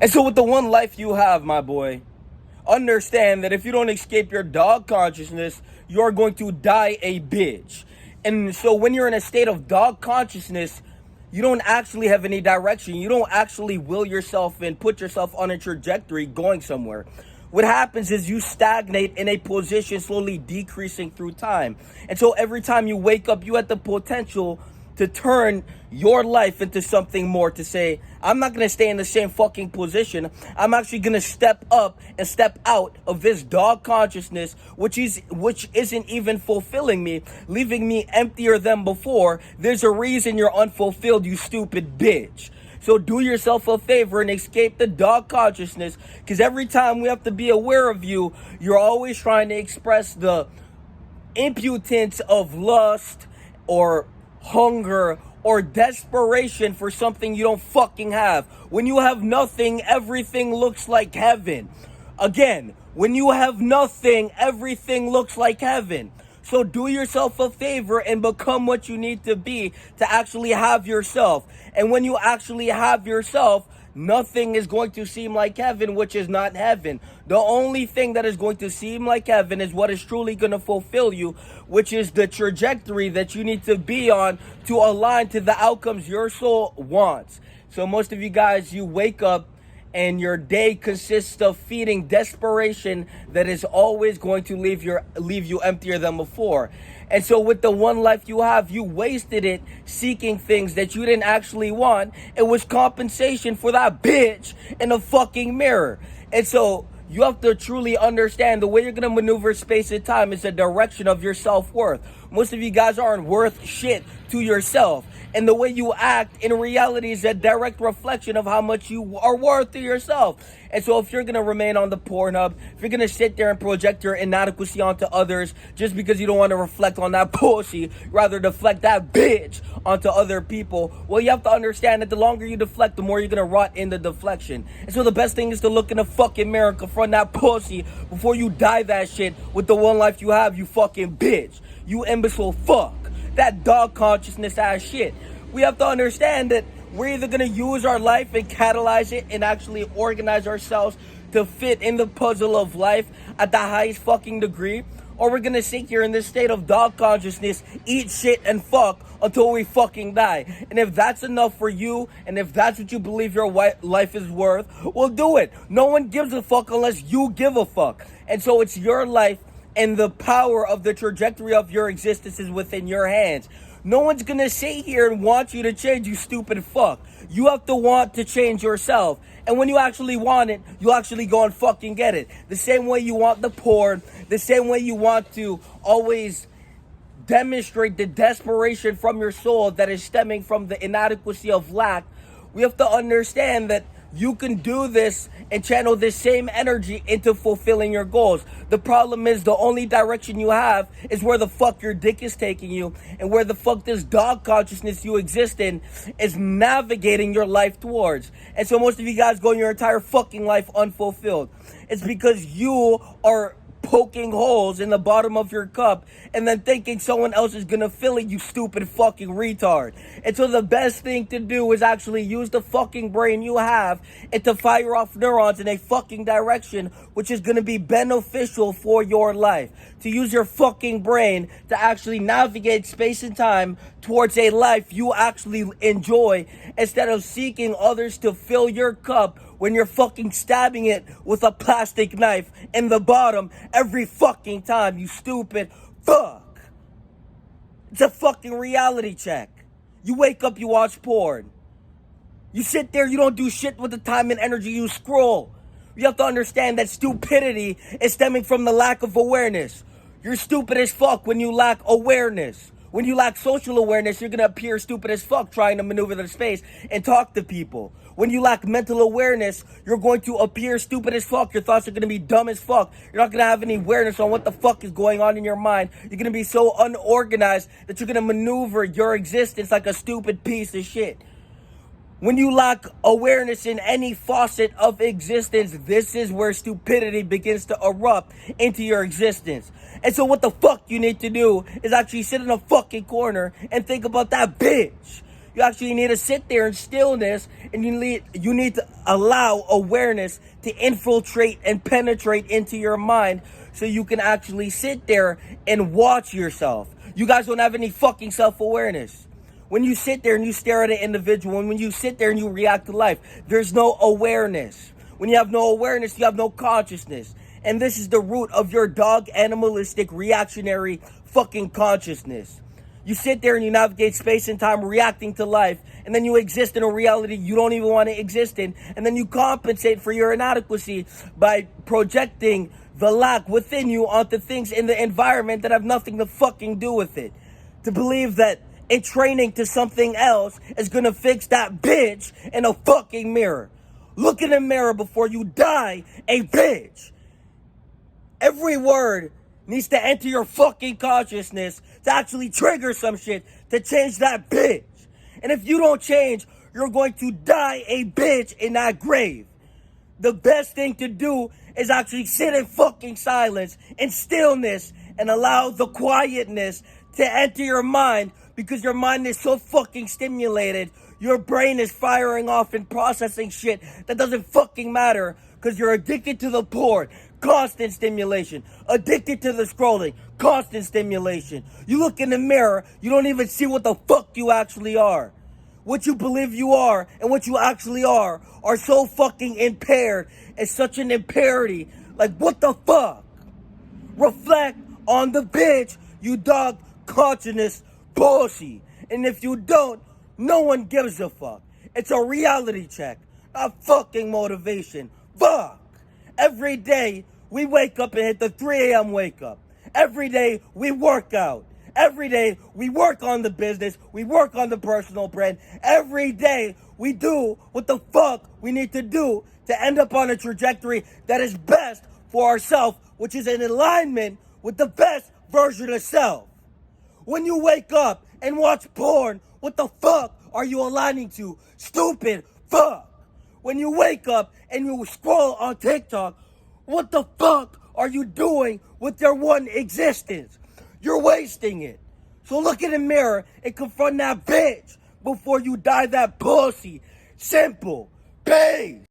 And so with the one life you have, my boy, understand that if you don't escape your dog consciousness, you're going to die a bitch. And so when you're in a state of dog consciousness, you don't actually have any direction. You don't actually will yourself and put yourself on a trajectory going somewhere. What happens is you stagnate in a position, slowly decreasing through time. And so every time you wake up, you have the potential to turn your life into something more, to say, I'm not going to stay in the same fucking position. I'm actually going to step up and step out of this dog consciousness, which isn't even fulfilling me, leaving me emptier than before. There's a reason you're unfulfilled, you stupid bitch. So do yourself a favor and escape the dog consciousness, because every time we have to be aware of you, you're always trying to express the impotence of lust or hunger or desperation for something you don't fucking have. When you have nothing, everything looks like heaven. Again, when you have nothing, everything looks like heaven. So do yourself a favor and become what you need to be to actually have yourself. And when you actually have yourself, nothing is going to seem like heaven, which is not heaven. The only thing that is going to seem like heaven is what is truly going to fulfill you, which is the trajectory that you need to be on to align to the outcomes your soul wants. So most of you guys, you wake up and your day consists of feeding desperation that is always going to leave you emptier than before. And so with the one life you have, you wasted it seeking things that you didn't actually want. It was compensation for that bitch in the fucking mirror. And so you have to truly understand the way you're going to maneuver space and time is the direction of your self-worth. Most of you guys aren't worth shit to yourself. And the way you act in reality is a direct reflection of how much you are worth to yourself. And so if you're going to remain on the Pornhub, if you're going to sit there and project your inadequacy onto others just because you don't want to reflect on that pussy, rather deflect that bitch onto other people, well, you have to understand that the longer you deflect, the more you're going to rot in the deflection. And so the best thing is to look in the fucking mirror and confront that pussy before you die that shit with the one life you have, you fucking bitch. You imbecile fuck. That dog consciousness ass shit. We have to understand that we're either going to use our life and catalyze it and actually organize ourselves to fit in the puzzle of life at the highest fucking degree, or we're going to sit here in this state of dog consciousness, eat shit and fuck until we fucking die. And if that's enough for you, and if that's what you believe your life is worth, well, do it. No one gives a fuck unless you give a fuck. And so it's your life, and the power of the trajectory of your existence is within your hands. No one's gonna sit here and want you to change, you stupid fuck. You have to want to change yourself. And when you actually want it, you actually go and fucking get it. The same way you want the porn, the same way you want to always demonstrate the desperation from your soul that is stemming from the inadequacy of lack, we have to understand that you can do this and channel this same energy into fulfilling your goals. The problem is the only direction you have is where the fuck your dick is taking you, and where the fuck this dog consciousness you exist in is navigating your life towards. And so most of you guys go your entire fucking life unfulfilled. It's because you are poking holes in the bottom of your cup and then thinking someone else is gonna fill it, you stupid fucking retard. And so the best thing to do is actually use the fucking brain you have and to fire off neurons in a fucking direction which is gonna be beneficial for your life. To use your fucking brain to actually navigate space and time towards a life you actually enjoy, instead of seeking others to fill your cup when you're fucking stabbing it with a plastic knife in the bottom every fucking time, you stupid fuck. It's a fucking reality check. You wake up, you watch porn. You sit there, you don't do shit with the time and energy, you scroll. You have to understand that stupidity is stemming from the lack of awareness. You're stupid as fuck when you lack awareness. When you lack social awareness, you're going to appear stupid as fuck trying to maneuver the space and talk to people. When you lack mental awareness, you're going to appear stupid as fuck. Your thoughts are going to be dumb as fuck. You're not going to have any awareness on what the fuck is going on in your mind. You're going to be so unorganized that you're going to maneuver your existence like a stupid piece of shit. When you lack awareness in any facet of existence, this is where stupidity begins to erupt into your existence. And so what the fuck you need to do is actually sit in a fucking corner and think about that bitch. You actually need to sit there in stillness, and you need to allow awareness to infiltrate and penetrate into your mind so you can actually sit there and watch yourself. You guys don't have any fucking self-awareness. When you sit there and you stare at an individual, and when you sit there and you react to life, there's no awareness. When you have no awareness, you have no consciousness. And this is the root of your dog animalistic reactionary fucking consciousness. You sit there and you navigate space and time reacting to life, and then you exist in a reality you don't even want to exist in, and then you compensate for your inadequacy by projecting the lack within you onto things in the environment that have nothing to fucking do with it. To believe that in training to something else is gonna fix that bitch in a fucking mirror. Look in the mirror before you die a bitch. Every word needs to enter your fucking consciousness to actually trigger some shit to change that bitch. And if you don't change, you're going to die a bitch in that grave. The best thing to do is actually sit in fucking silence and stillness and allow the quietness to enter your mind, because your mind is so fucking stimulated. Your brain is firing off and processing shit that doesn't fucking matter, because you're addicted to the porn. Constant stimulation. Addicted to the scrolling. Constant stimulation. You look in the mirror, you don't even see what the fuck you actually are. What you believe you are and what you actually are so fucking impaired. It's such an imparity. Like, what the fuck? Reflect on the bitch, you dog consciousness bullshit. And if you don't, no one gives a fuck. It's a reality check, not fucking motivation. Fuck. Every day we wake up and hit the 3 a.m. wake up. Every day we work out. Every day we work on the business. We work on the personal brand. Every day we do what the fuck we need to do to end up on a trajectory that is best for ourselves, which is in alignment with the best version of self. When you wake up and watch porn, what the fuck are you aligning to? Stupid fuck. When you wake up and you scroll on TikTok, what the fuck are you doing with your one existence? You're wasting it. So look in the mirror and confront that bitch before you die that pussy. Simple. Peace.